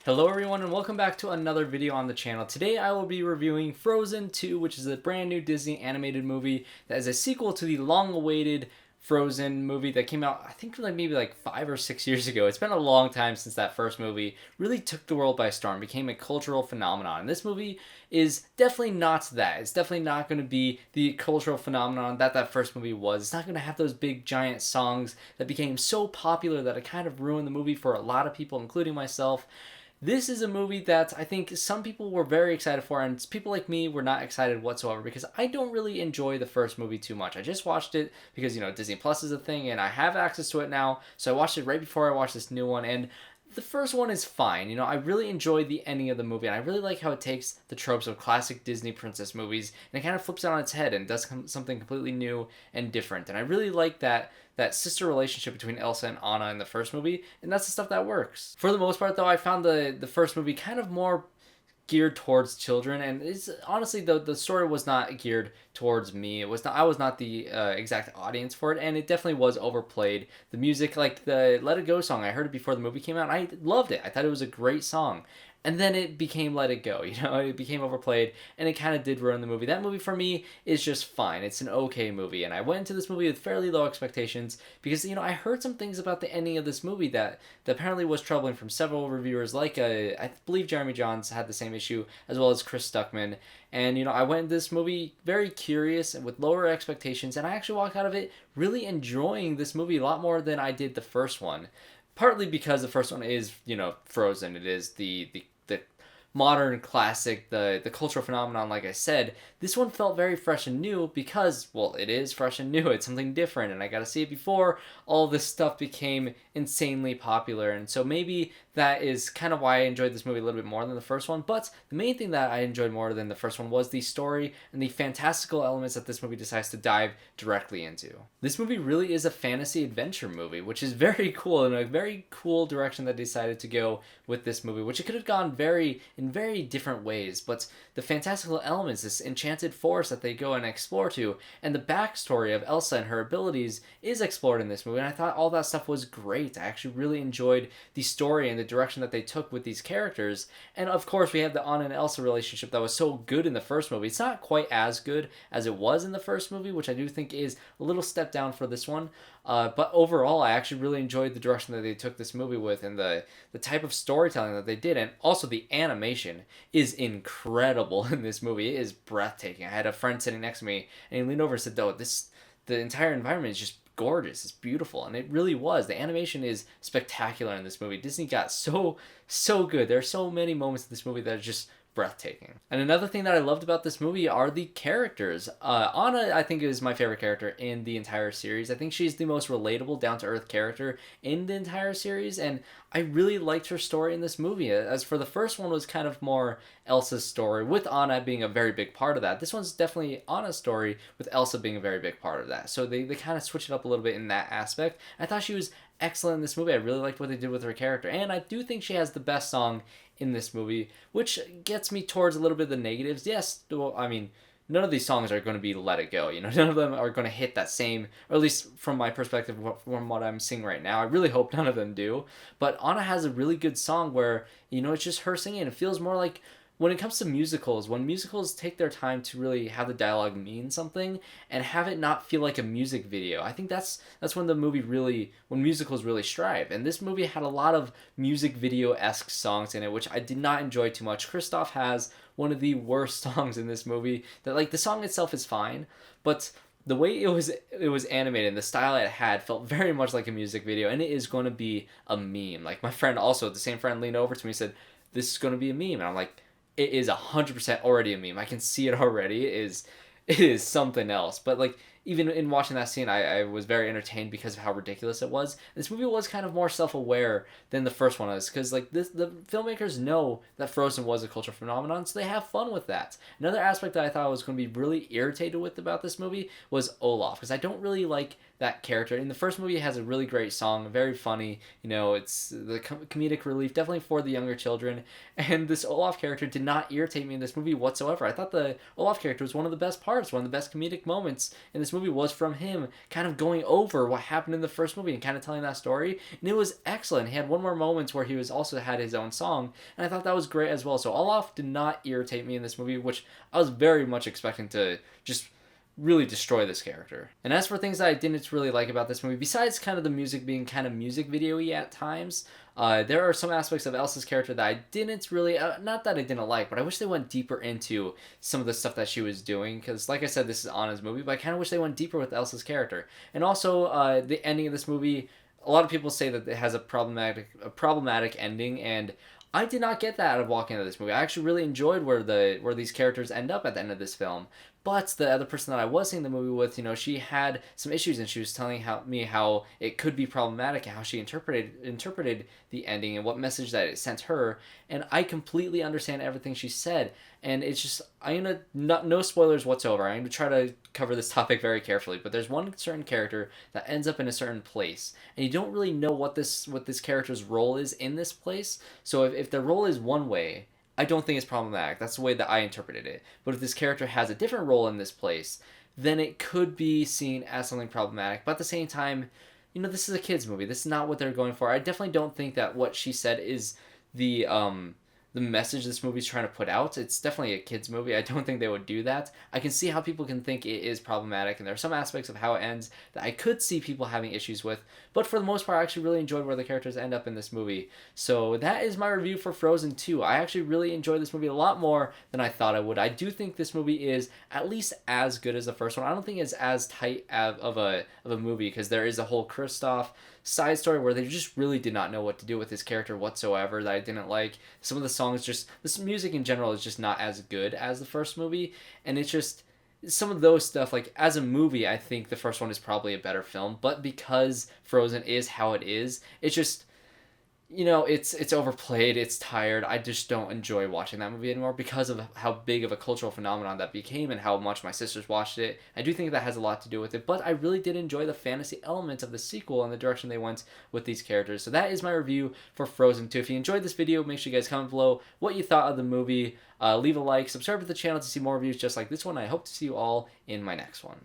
Hello everyone and welcome back to another video on the channel. Today I will be reviewing Frozen 2, which is a brand new Disney animated movie that is a sequel to the long-awaited Frozen movie that came out, I think maybe 5 or 6 years ago. It's been a long time since that first movie really took the world by storm, became a cultural phenomenon. And this movie is definitely not that. It's definitely not going to be the cultural phenomenon that first movie was. It's not going to have those big giant songs that became so popular that it kind of ruined the movie for a lot of people, including myself. This is a movie that I think some people were very excited for, and people like me were not excited whatsoever because I don't really enjoy the first movie too much. I just watched it because, Disney Plus is a thing and I have access to it now, so I watched it right before I watched this new one, and the first one is fine. I really enjoyed the ending of the movie, and I really like how it takes the tropes of classic Disney princess movies and it kind of flips it on its head and does something completely new and different. And I really like that sister relationship between Elsa and Anna in the first movie, and that's the stuff that works. For the most part, though, I found the first movie kind of more geared towards children, and it's honestly the story was not geared towards me. I was not the exact audience for it, and it definitely was overplayed. The music, like the Let It Go song, I heard it before the movie came out, and I loved it. I thought it was a great song. And then it became Let It Go, it became overplayed, and it kind of did ruin the movie. That movie for me is just fine. It's an okay movie, and I went into this movie with fairly low expectations because, I heard some things about the ending of this movie that apparently was troubling from several reviewers, like I believe Jeremy Jahns had the same issue, as well as Chris Stuckman. And, I went into this movie very curious and with lower expectations, and I actually walked out of it really enjoying this movie a lot more than I did the first one. Partly because the first one is, Frozen. It is the modern classic, the cultural phenomenon, like I said. This one felt very fresh and new because, well, it is fresh and new. It's something different, and I gotta see it before all this stuff became insanely popular. And so maybe that is kind of why I enjoyed this movie a little bit more than the first one. But the main thing that I enjoyed more than the first one was the story and the fantastical elements that this movie decides to dive directly into. This movie really is a fantasy adventure movie, which is very cool, and a very cool direction that they decided to go with this movie, which it could have gone in very different ways. But the fantastical elements, this enchanted forest that they go and explore to, and the backstory of Elsa and her abilities is explored in this movie, and I thought all that stuff was great. I actually really enjoyed the story and the direction that they took with these characters. And of course we have the Anna and Elsa relationship that was so good in the first movie. It's not quite as good as it was in the first movie, which I do think is a little step down for this one. But overall, I actually really enjoyed the direction that they took this movie with, and the type of storytelling that they did. And also the animation is incredible in this movie. It is breathtaking. I had a friend sitting next to me, and he leaned over and said, "Oh, the entire environment is just gorgeous. It's beautiful." And it really was. The animation is spectacular in this movie. Disney got so good. There are so many moments in this movie that are just breathtaking. And another thing that I loved about this movie are the characters. Anna, I think, is my favorite character in the entire series. I think she's the most relatable, down-to-earth character in the entire series, and I really liked her story in this movie. As for the first one, was kind of more Elsa's story, with Anna being a very big part of that. This one's definitely Anna's story, with Elsa being a very big part of that. So they kind of switch it up a little bit in that aspect. I thought she was excellent in this movie. I really liked what they did with her character, and I do think she has the best song in this movie, which gets me towards a little bit of the negatives. Yes, well, I mean, none of these songs are going to be Let It Go. None of them are going to hit that same, or at least from my perspective, from what I'm seeing right now. I really hope none of them do. But Anna has a really good song where, it's just her singing. It feels more like, when it comes to musicals, when musicals take their time to really have the dialogue mean something and have it not feel like a music video, I think that's when when musicals really strive. And this movie had a lot of music video-esque songs in it, which I did not enjoy too much. KRISTOFF has one of the worst songs in this movie. That, the song itself is fine, but the way it was animated and the style it had felt very much like a music video, and it is going to be a meme. Like, my friend also, the same friend, leaned over to me and said, "This is going to be a meme." And I'm like, it is 100% already a meme. I can see it already. It is something else. But even in watching that scene, I was very entertained because of how ridiculous it was. This movie was kind of more self-aware than the first one was, because the filmmakers know that Frozen was a cultural phenomenon, so they have fun with that. Another aspect that I thought I was going to be really irritated with about this movie was Olaf, because I don't really like that character. In the first movie, it has a really great song, very funny. It's the comedic relief, definitely for the younger children. And this Olaf character did not irritate me in this movie whatsoever. I thought the Olaf character was one of the best parts, one of the best comedic moments in this movie was from him kind of going over what happened in the first movie and kind of telling that story. And it was excellent. He had one more moments where he was also had his own song, and I thought that was great as well. So Olaf did not irritate me in this movie, which I was very much expecting to just really destroy this character. And as for things that I didn't really like about this movie, besides kind of the music being kind of music video-y at times, there are some aspects of Elsa's character that I didn't really, not that I didn't like, but I wish they went deeper into some of the stuff that she was doing, because like I said, this is Anna's movie, but I kind of wish they went deeper with Elsa's character. And also, the ending of this movie, a lot of people say that it has a problematic ending, and I did not get that out of walking into this movie. I actually really enjoyed where these characters end up at the end of this film. But the other person that I was seeing the movie with, she had some issues, and she was telling me how it could be problematic and how she interpreted the ending and what message that it sent her. And I completely understand everything she said. And it's just, I'm going to, no spoilers whatsoever. I'm going to try to cover this topic very carefully. But there's one certain character that ends up in a certain place, and you don't really know what this character's role is in this place. So if their role is one way, I don't think it's problematic. That's the way that I interpreted it. But if this character has a different role in this place, then it could be seen as something problematic. But at the same time, this is a kid's movie. This is not what they're going for. I definitely don't think that what she said is the message this movie's trying to put out. It's definitely a kid's movie. I don't think they would do that. I can see how people can think it is problematic, and there are some aspects of how it ends that I could see people having issues with, but for the most part, I actually really enjoyed where the characters end up in this movie. So that is my review for Frozen 2. I actually really enjoyed this movie a lot more than I thought I would. I do think this movie is at least as good as the first one. I don't think it's as tight of a movie, because there is a whole KRISTOFF side story where they just really did not know what to do with his character whatsoever that I didn't like. Some of the songs, just this music in general is just not as good as the first movie, and it's just some of those stuff, like as a movie, I think the first one is probably a better film, but because Frozen is how it is, it's just, it's overplayed, it's tired. I just don't enjoy watching that movie anymore because of how big of a cultural phenomenon that became and how much my sisters watched it. I do think that has a lot to do with it, but I really did enjoy the fantasy elements of the sequel and the direction they went with these characters. So that is my review for Frozen 2. If you enjoyed this video, make sure you guys comment below what you thought of the movie. Leave a like, subscribe to the channel to see more reviews just like this one. I hope to see you all in my next one.